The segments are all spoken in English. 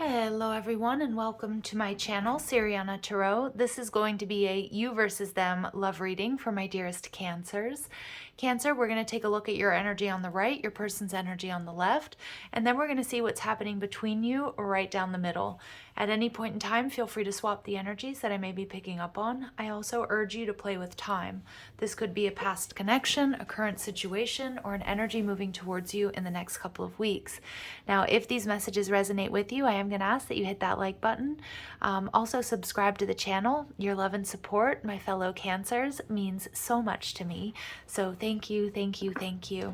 Hello everyone and welcome to my channel, Siriana Tarot. This is going to be a you versus them love reading for my dearest Cancers. Cancer, we're going to take a look at your energy on the right, your person's energy on the left, and then we're going to see what's happening between you right down the middle. At any point in time, feel free to swap the energies that I may be picking up on. I also urge you to play with time. This could be a past connection, a current situation, or an energy moving towards you in the next couple of weeks. Now, if these messages resonate with you, I am going to ask that you hit that like button. Also, subscribe to the channel. Your love and support, my fellow Cancers, means so much to me. So thank you, thank you, thank you.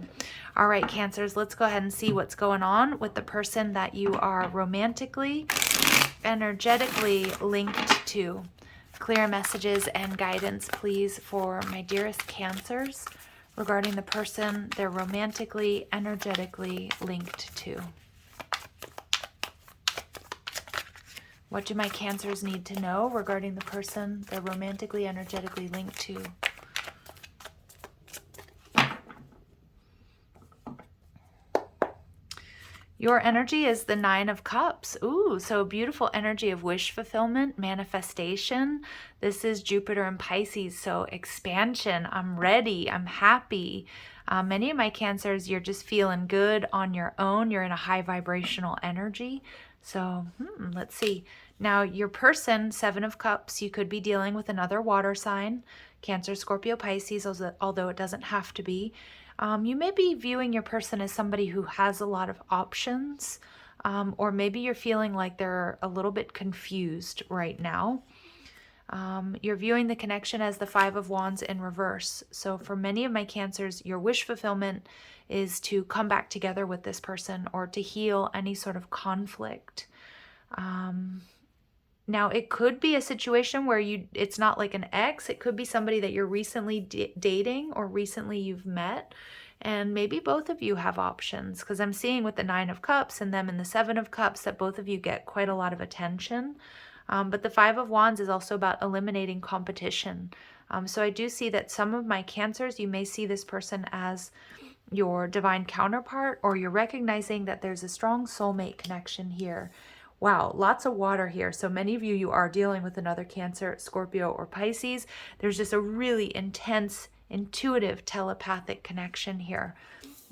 All right, Cancers, let's go ahead and see what's going on with the person that you are romantically, energetically linked to. Clear messages and guidance, please, for my dearest Cancers regarding the person they're romantically, energetically linked to. What do my Cancers need to know regarding the person they're romantically, energetically linked to? Your energy is the Nine of Cups. Ooh, so beautiful energy of wish fulfillment, manifestation. This is Jupiter and Pisces, so expansion. I'm ready. I'm happy. Many of my Cancers, you're just feeling good on your own. You're in a high vibrational energy. So let's see. Now, your person, Seven of Cups, you could be dealing with another water sign, Cancer, Scorpio, Pisces, although it doesn't have to be. You may be viewing your person as somebody who has a lot of options, or maybe you're feeling like they're a little bit confused right now. You're viewing the connection as the Five of Wands in reverse. So for many of my Cancers, your wish fulfillment is to come back together with this person or to heal any sort of conflict. Now, it could be a situation where it's not like an ex. It could be somebody that you're recently dating or recently you've met. And maybe both of you have options, because I'm seeing with the Nine of Cups and them in the Seven of Cups that both of you get quite a lot of attention. But the Five of Wands is also about eliminating competition. So I do see that some of my Cancers, you may see this person as your divine counterpart, or you're recognizing that there's a strong soulmate connection here. Wow, lots of water here. So many of you, you are dealing with another Cancer, Scorpio, or Pisces. There's just a really intense, intuitive, telepathic connection here.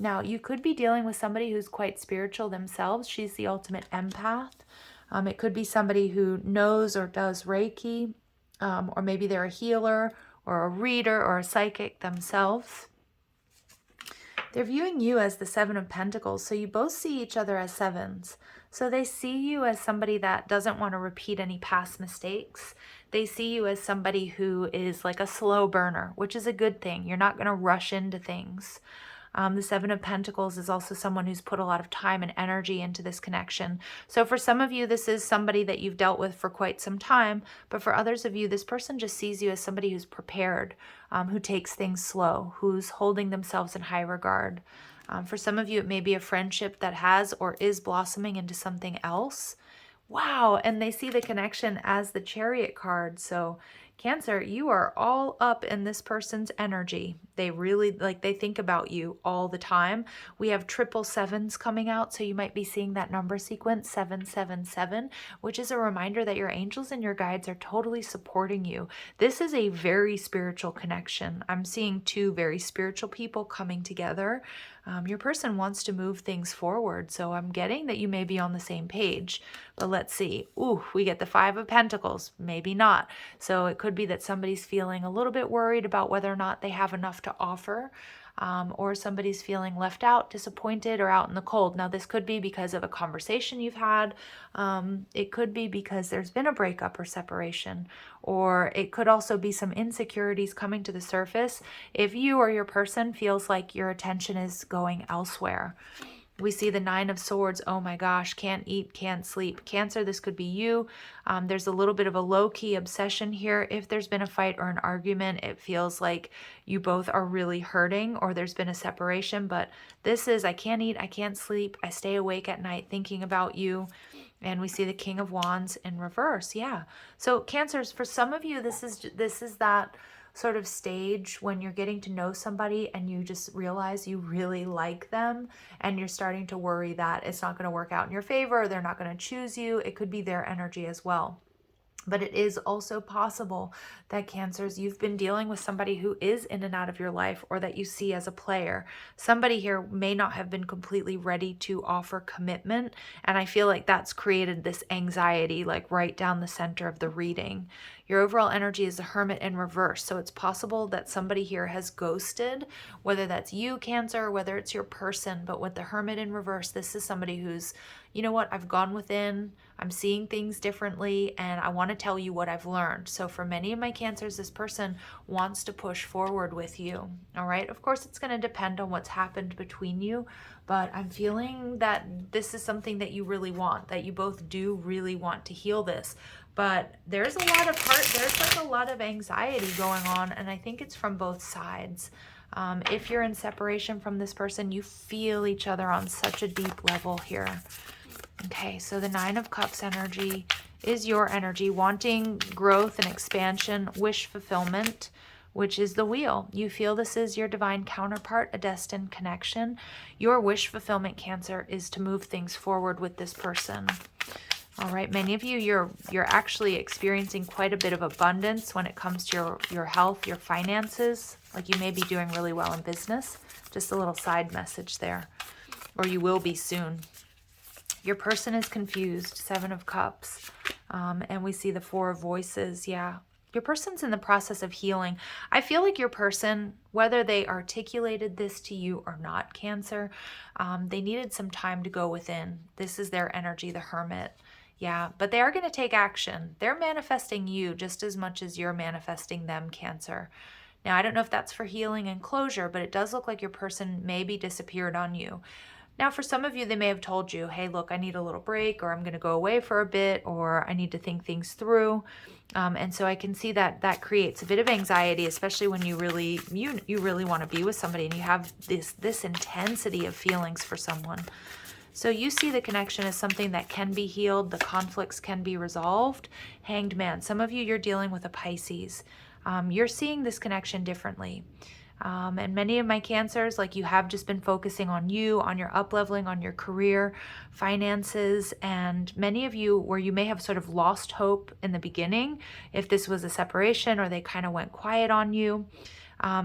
Now, you could be dealing with somebody who's quite spiritual themselves. She's the ultimate empath. It could be somebody who knows or does Reiki, or maybe they're a healer or a reader or a psychic themselves. They're viewing you as the Seven of Pentacles, so you both see each other as sevens. So they see you as somebody that doesn't want to repeat any past mistakes. They see you as somebody who is like a slow burner, which is a good thing. You're not going to rush into things. The Seven of Pentacles is also someone who's put a lot of time and energy into this connection. So for some of you, this is somebody that you've dealt with for quite some time. But for others of you, this person just sees you as somebody who's prepared, who takes things slow, who's holding themselves in high regard. For some of you, it may be a friendship that has or is blossoming into something else. Wow, and they see the connection as the Chariot card. So Cancer, you are all up in this person's energy. They really, they think about you all the time. We have triple sevens coming out, so you might be seeing that number sequence, 777, which is a reminder that your angels and your guides are totally supporting you. This is a very spiritual connection. I'm seeing two very spiritual people coming together. Your person wants to move things forward, so I'm getting that you may be on the same page. But let's see. Ooh, we get the Five of Pentacles. Maybe not. So it could be that somebody's feeling a little bit worried about whether or not they have enough to offer, or somebody's feeling left out, disappointed, or out in the cold. Now, this could be because of a conversation you've had. It could be because there's been a breakup or separation, or it could also be some insecurities coming to the surface if you or your person feels like your attention is going elsewhere. We see the Nine of Swords. Oh my gosh, can't eat, can't sleep. Cancer, this could be you. There's a little bit of a low-key obsession here. If there's been a fight or an argument, it feels like you both are really hurting, or there's been a separation. But this is, I can't eat, I can't sleep. I stay awake at night thinking about you. And we see the King of Wands in reverse. Yeah. So Cancers, for some of you, this is that sort of stage when you're getting to know somebody and you just realize you really like them and you're starting to worry that it's not going to work out in your favor, or they're not going to choose you. It could be their energy as well. But it is also possible that Cancers, you've been dealing with somebody who is in and out of your life, or that you see as a player. Somebody here may not have been completely ready to offer commitment. And I feel like that's created this anxiety, like right down the center of the reading. Your overall energy is a Hermit in reverse. So it's possible that somebody here has ghosted, whether that's you, Cancer, or whether it's your person. But with the Hermit in reverse, this is somebody who's, you know what, I've gone within, I'm seeing things differently, and I want to tell you what I've learned. So for many of my Cancers, this person wants to push forward with you. All right. Of course, it's going to depend on what's happened between you, but I'm feeling that this is something that you really want, that you both do really want to heal this. But there's a lot of there's like a lot of anxiety going on, and I think it's from both sides. If you're in separation from this person, you feel each other on such a deep level here. Okay, so the Nine of Cups energy is your energy, wanting growth and expansion, wish fulfillment, which is the Wheel. You feel this is your divine counterpart, a destined connection. Your wish fulfillment, Cancer, is to move things forward with this person. All right, many of you, you're actually experiencing quite a bit of abundance when it comes to your health, your finances. Like you may be doing really well in business. Just a little side message there. Or you will be soon. Your person is confused, Seven of Cups. And we see the Four of Voices. Yeah, your person's in the process of healing. I feel like your person, whether they articulated this to you or not, Cancer, they needed some time to go within. This is their energy, the Hermit. Yeah, but they are going to take action. They're manifesting you just as much as you're manifesting them, Cancer. Now, I don't know if that's for healing and closure, but it does look like your person maybe disappeared on you. Now, for some of you, they may have told you, hey, look, I need a little break, or I'm going to go away for a bit, or I need to think things through. And so I can see that that creates a bit of anxiety, especially when you really want to be with somebody and you have this intensity of feelings for someone. So you see the connection as something that can be healed. The conflicts can be resolved. Hanged Man. Some of you, you're dealing with a Pisces. You're seeing this connection differently. And many of my Cancers, like you have just been focusing on you, on your up-leveling, on your career, finances, and many of you where you may have sort of lost hope in the beginning, if this was a separation or they kind of went quiet on you.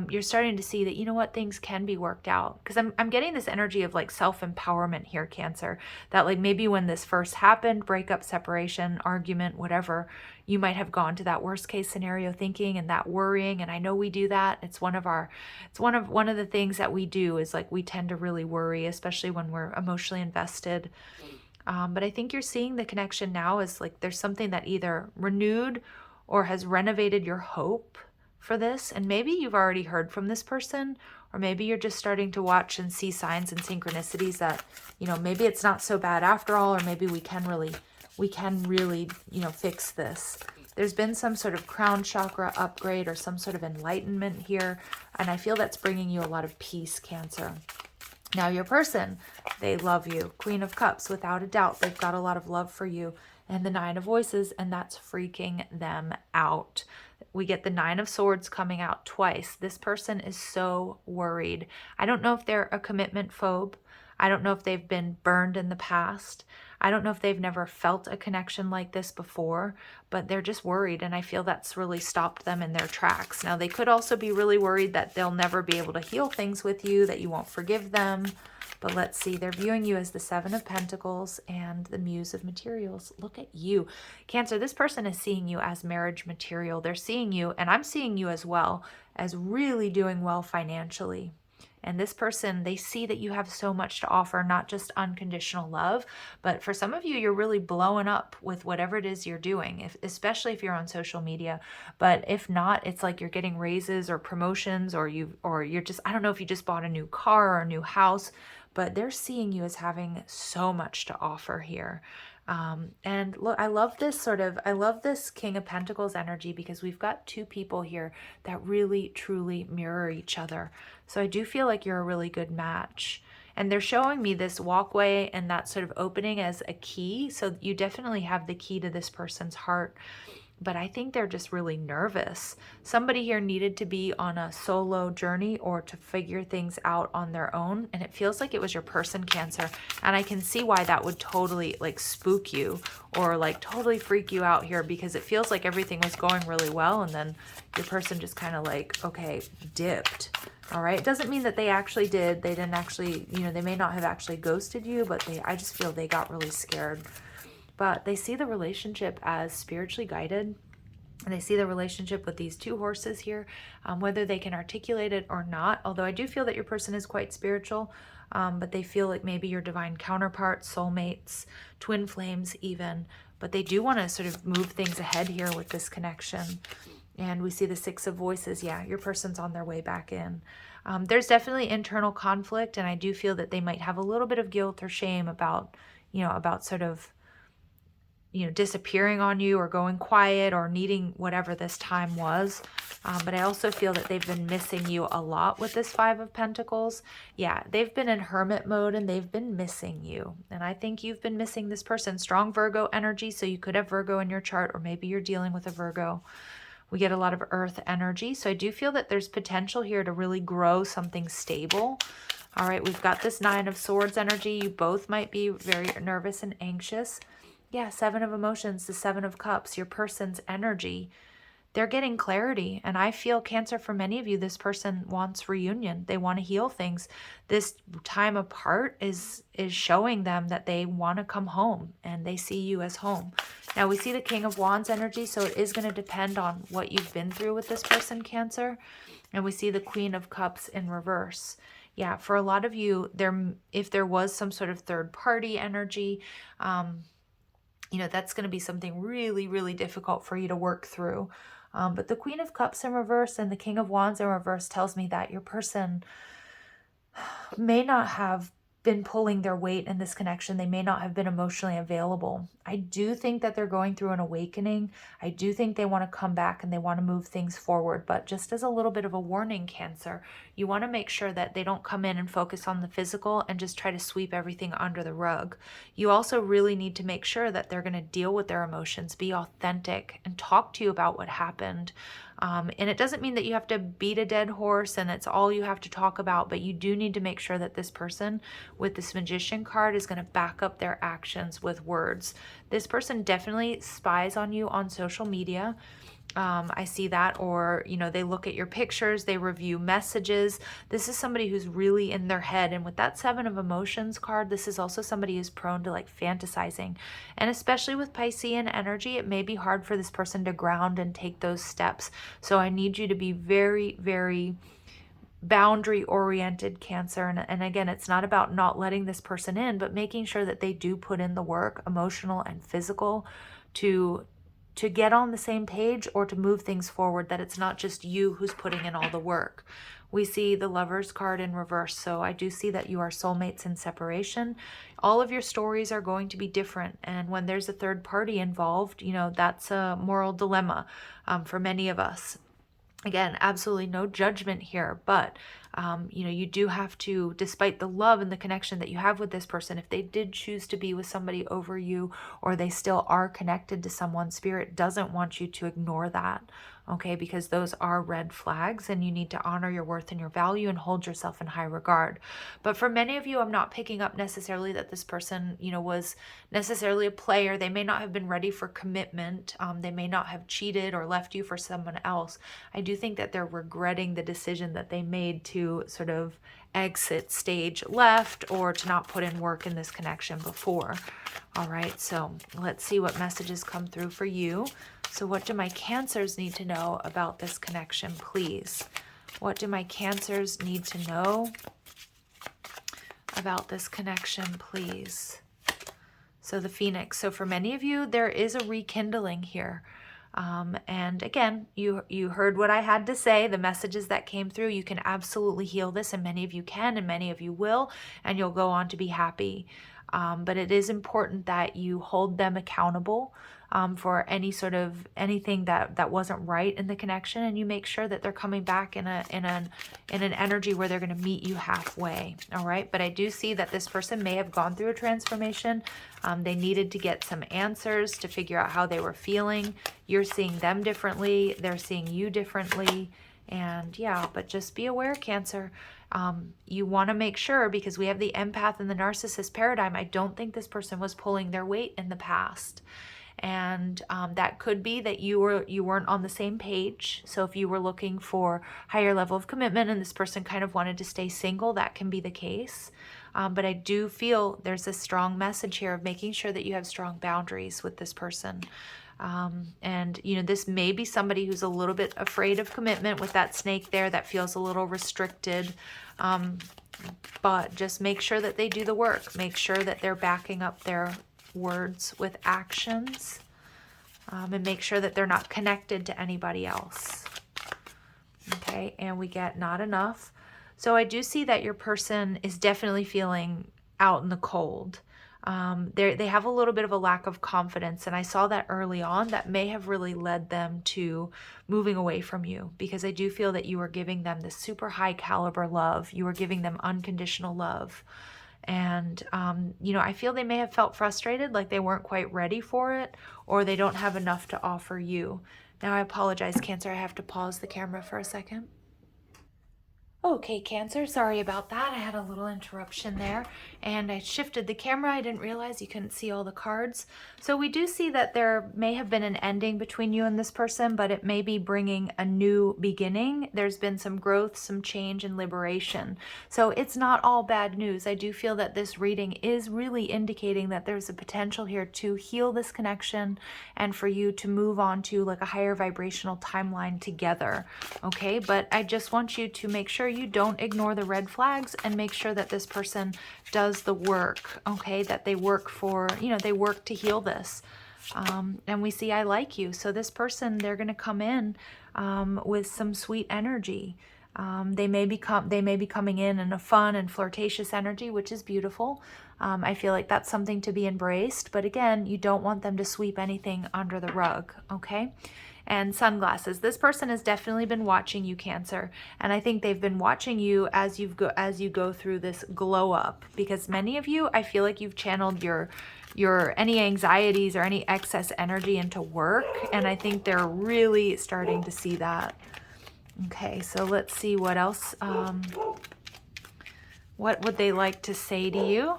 You're starting to see that, you know what, things can be worked out. Because I'm getting this energy of like self-empowerment here, Cancer. That like maybe when this first happened, breakup, separation, argument, whatever, you might have gone to that worst case scenario thinking and that worrying. And I know we do that. It's one of the things that we do is like we tend to really worry, especially when we're emotionally invested. But I think you're seeing the connection now as like there's something that either renewed or has renovated your hope for this. And maybe you've already heard from this person, or maybe you're just starting to watch and see signs and synchronicities that, you know, maybe it's not so bad after all, or maybe we can really, you know, fix this. There's been some sort of crown chakra upgrade or some sort of enlightenment here. And I feel that's bringing you a lot of peace, Cancer. Now your person, they love you. Queen of Cups, without a doubt, they've got a lot of love for you. And the Nine of Voices, and that's freaking them out. We get the Nine of Swords coming out twice. This person is so worried. I don't know if they're a commitment phobe. I don't know if they've been burned in the past. I don't know if they've never felt a connection like this before, but they're just worried, and I feel that's really stopped them in their tracks. Now, they could also be really worried that they'll never be able to heal things with you, that you won't forgive them. But let's see, they're viewing you as the Seven of Pentacles and the Muse of Materials. Look at you. Cancer, this person is seeing you as marriage material. They're seeing you, and I'm seeing you as well, as really doing well financially. And this person, they see that you have so much to offer, not just unconditional love, but for some of you, you're really blowing up with whatever it is you're doing, especially if you're on social media. But if not, it's like you're getting raises or promotions, or you're just, I don't know if you just bought a new car or a new house, but they're seeing you as having so much to offer here. And look, I love this King of Pentacles energy, because we've got two people here that really, truly mirror each other. So I do feel like you're a really good match. And they're showing me this walkway and that sort of opening as a key. So you definitely have the key to this person's heart. but I think they're just really nervous. Somebody here needed to be on a solo journey or to figure things out on their own, and it feels like it was your person, Cancer. And I can see why that would totally like spook you or like totally freak you out here, because it feels like everything was going really well and then your person just kind of like, okay, dipped. All right, it doesn't mean that they actually did. They didn't actually, you know, they may not have actually ghosted you, but I just feel they got really scared. But they see the relationship as spiritually guided. And they see the relationship with these two horses here, whether they can articulate it or not. Although I do feel that your person is quite spiritual, but they feel like maybe your divine counterparts, soulmates, twin flames even. But they do want to sort of move things ahead here with this connection. And we see the Six of Voices. Yeah, your person's on their way back in. There's definitely internal conflict, and I do feel that they might have a little bit of guilt or shame about, you know, about sort of, you know, disappearing on you or going quiet or needing whatever this time was. But I also feel that they've been missing you a lot with this Five of Pentacles. Yeah, they've been in hermit mode and they've been missing you. And I think you've been missing this person. Strong Virgo energy, so you could have Virgo in your chart, or maybe you're dealing with a Virgo. We get a lot of earth energy. So I do feel that there's potential here to really grow something stable. All right, we've got this Nine of Swords energy. You both might be very nervous and anxious. Yeah, Seven of Emotions, the Seven of Cups, your person's energy. They're getting clarity. And I feel, Cancer, for many of you, this person wants reunion. They want to heal things. This time apart is showing them that they want to come home and they see you as home. Now we see the King of Wands energy, so it is going to depend on what you've been through with this person, Cancer. And we see the Queen of Cups in reverse. Yeah, for a lot of you, if there was some sort of third party energy, you know, that's going to be something really, really difficult for you to work through. But the Queen of Cups in reverse and the King of Wands in reverse tells me that your person may not have been pulling their weight in this connection. They may not have been emotionally available. I do think that they're going through an awakening. I do think they want to come back and they want to move things forward. But just as a little bit of a warning, Cancer, you want to make sure that they don't come in and focus on the physical and just try to sweep everything under the rug. You also really need to make sure that they're going to deal with their emotions, be authentic, and talk to you about what happened. And it doesn't mean that you have to beat a dead horse and it's all you have to talk about, but you do need to make sure that this person with this Magician card is going to back up their actions with words. This person definitely spies on you on social media. I see that, or, you know, they look at your pictures, they review messages. This is somebody who's really in their head. And with that Seven of Emotions card, this is also somebody who's prone to like fantasizing. And especially with Piscean energy, it may be hard for this person to ground and take those steps. So I need you to be very, very boundary oriented, Cancer. And again, it's not about not letting this person in, but making sure that they do put in the work, emotional and physical, to get on the same page or to move things forward, that it's not just you who's putting in all the work. We see the Lovers card in reverse. So I do see that you are soulmates in separation. All of your stories are going to be different. And when there's a third party involved, you know, that's a moral dilemma for many of us. Again, absolutely no judgment here, but you know, you do have to, despite the love and the connection that you have with this person, if they did choose to be with somebody over you, or they still are connected to someone, Spirit doesn't want you to ignore that, okay? Because those are red flags and you need to honor your worth and your value and hold yourself in high regard. But for many of you, I'm not picking up necessarily that this person, you know, was necessarily a player. They may not have been ready for commitment. They may not have cheated or left you for someone else. I do think that they're regretting the decision that they made to sort of exit stage left, or to not put in work in this connection before. All right, so let's see what messages come through for you. So what do my Cancers need to know about this connection, please? What do my Cancers need to know about this connection, please? So the Phoenix. So for many of you, there is a rekindling here. And again, you heard what I had to say, the messages that came through. You can absolutely heal this, and many of you can, and many of you will, and you'll go on to be happy. But it is important that you hold them accountable for anything that wasn't right in the connection, and you make sure that they're coming back in an energy where they're going to meet you halfway. All right. But I do see that this person may have gone through a transformation. They needed to get some answers to figure out how they were feeling. You're seeing them differently. They're seeing you differently. And yeah, but just be aware, Cancer. You want to make sure, because we have the empath and the narcissist paradigm. I don't think this person was pulling their weight in the past. And that could be that you weren't on the same page. So if you were looking for higher level of commitment and this person kind of wanted to stay single, that can be the case. But I do feel there's a strong message here of making sure that you have strong boundaries with this person. And, you know, this may be somebody who's a little bit afraid of commitment with that snake there that feels a little restricted. But just make sure that they do the work. Make sure that they're backing up their words with actions, and make sure that they're not connected to anybody else. Okay, and we get not enough. So I do see that your person is definitely feeling out in the cold. They have a little bit of a lack of confidence, and I saw that early on. That may have really led them to moving away from you, because I do feel that you were giving them this super high caliber love. You were giving them unconditional love. And, you know, I feel they may have felt frustrated, like they weren't quite ready for it, or they don't have enough to offer you. Now, I apologize, Cancer. I have to pause the camera for a second. Okay, Cancer, sorry about that. I had a little interruption there, and I shifted the camera. I didn't realize you couldn't see all the cards. So we do see that there may have been an ending between you and this person, but it may be bringing a new beginning. There's been some growth, some change, and liberation. So it's not all bad news. I do feel that this reading is really indicating that there's a potential here to heal this connection and for you to move on to like a higher vibrational timeline together. Okay, but I just want you to make sure you don't ignore the red flags, and make sure that this person does the work, okay, that they work for, you know, they work to heal this. And we see I like you. So this person, they're going to come in with some sweet energy. They may be coming in a fun and flirtatious energy, which is beautiful. I feel like that's something to be embraced. But again, you don't want them to sweep anything under the rug, okay? And sunglasses. This person has definitely been watching you, Cancer, and I think they've been watching you as you go through this glow up, because many of you, I feel like you've channeled your any anxieties or any excess energy into work, and I think they're really starting to see that. Okay, so let's see what else. What would they like to say to you?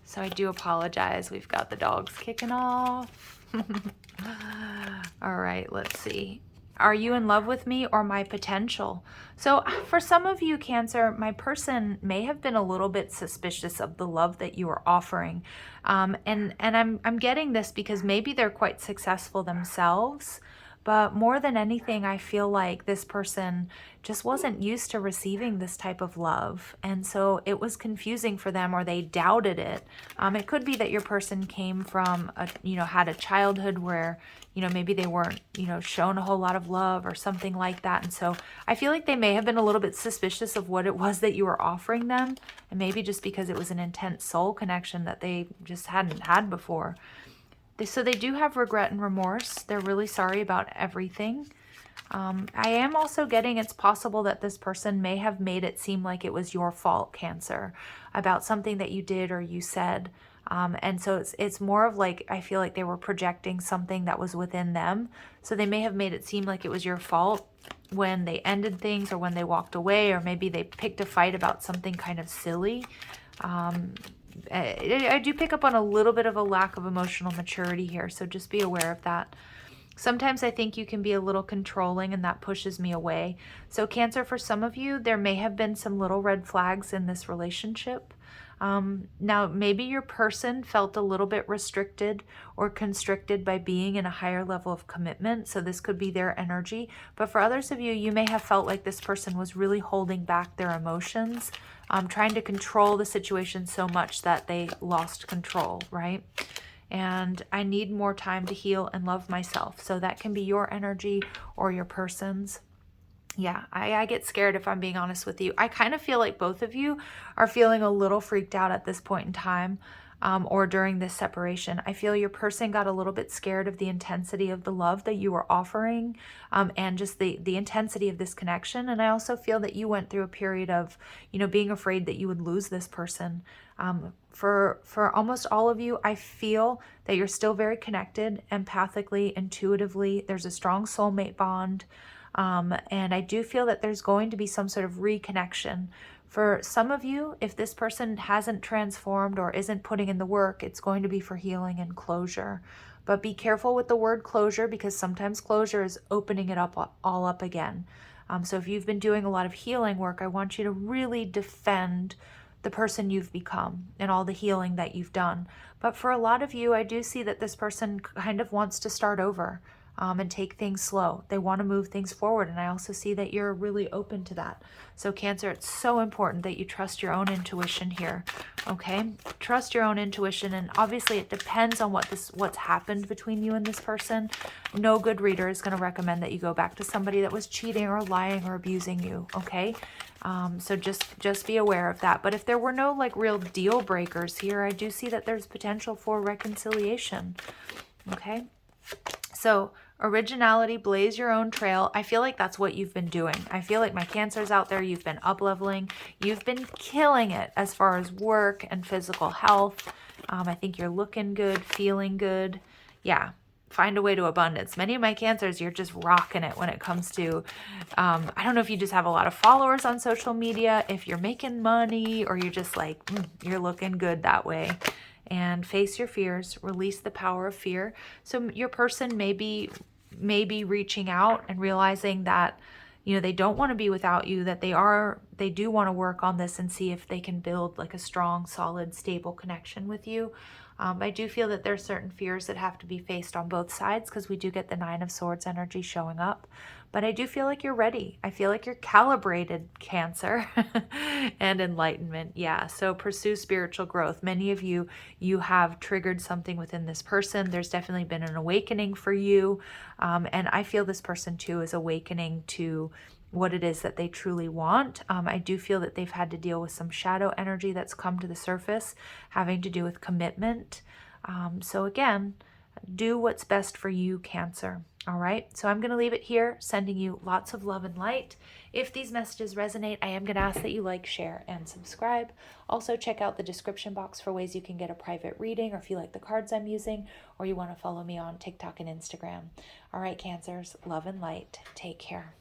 So I do apologize. We've got the dogs kicking off. All right, let's see. Are you in love with me or my potential? So for some of you, Cancer, my person may have been a little bit suspicious of the love that you are offering. And I'm getting this because maybe they're quite successful themselves. But more than anything, I feel like this person just wasn't used to receiving this type of love. And so it was confusing for them, or they doubted it. It could be that your person came from, had a childhood where, maybe they weren't, shown a whole lot of love or something like that. And so I feel like they may have been a little bit suspicious of what it was that you were offering them. And maybe just because it was an intense soul connection that they just hadn't had before. So they do have regret and remorse. They're really sorry about everything. I am also getting it's possible that this person may have made it seem like it was your fault, Cancer, about something that you did or you said. And so it's more of like, I feel like they were projecting something that was within them. So they may have made it seem like it was your fault when they ended things, or when they walked away, or maybe they picked a fight about something kind of silly. I do pick up on a little bit of a lack of emotional maturity here, so just be aware of that. Sometimes I think you can be a little controlling, and that pushes me away. So Cancer, for some of you, there may have been some little red flags in this relationship. Now, maybe your person felt a little bit restricted or constricted by being in a higher level of commitment, so this could be their energy. But for others of you, you may have felt like this person was really holding back their emotions, trying to control the situation so much that they lost control, right? And I need more time to heal and love myself. So that can be your energy or your person's. Yeah, I get scared, if I'm being honest with you. I kind of feel like both of you are feeling a little freaked out at this point in time. or during this separation. I feel your person got a little bit scared of the intensity of the love that you were offering, and just the intensity of this connection. And I also feel that you went through a period of, being afraid that you would lose this person. For almost all of you, I feel that you're still very connected, empathically, intuitively. There's a strong soulmate bond. And I do feel that there's going to be some sort of reconnection. For some of you, if this person hasn't transformed or isn't putting in the work, it's going to be for healing and closure. But be careful with the word closure, because sometimes closure is opening it up all up again. So if you've been doing a lot of healing work, I want you to really defend the person you've become and all the healing that you've done. But for a lot of you, I do see that this person kind of wants to start over. And take things slow. They want to move things forward. And I also see that you're really open to that. So Cancer, it's so important that you trust your own intuition here. Okay? Trust your own intuition. And obviously it depends on what's happened between you and this person. No good reader is going to recommend that you go back to somebody that was cheating or lying or abusing you. Okay? So just be aware of that. But if there were no like real deal breakers here, I do see that there's potential for reconciliation. Okay? So originality, blaze your own trail. I feel like that's what you've been doing. I feel like my Cancers out there, you've been up-leveling. You've been killing it as far as work and physical health. I think you're looking good, feeling good. Yeah, find a way to abundance. Many of my Cancers, you're just rocking it when it comes to, I don't know if you just have a lot of followers on social media, if you're making money, or you're just like, you're looking good that way. And face your fears, release the power of fear. So your person may be reaching out and realizing that, they don't want to be without you, that they do want to work on this and see if they can build like a strong, solid, stable connection with you. I do feel that there are certain fears that have to be faced on both sides, because we do get the Nine of Swords energy showing up. But I do feel like you're ready. I feel like you're calibrated, Cancer. And enlightenment. Yeah. So pursue spiritual growth. Many of you have triggered something within this person. There's definitely been an awakening for you. And I feel this person too is awakening to what it is that they truly want. I do feel that they've had to deal with some shadow energy that's come to the surface, having to do with commitment. So again, do what's best for you, Cancer. All right, so I'm going to leave it here, sending you lots of love and light. If these messages resonate, I am going to ask that you like, share, and subscribe. Also, check out the description box for ways you can get a private reading, or if you like the cards I'm using, or you want to follow me on TikTok and Instagram. All right, Cancers, love and light. Take care.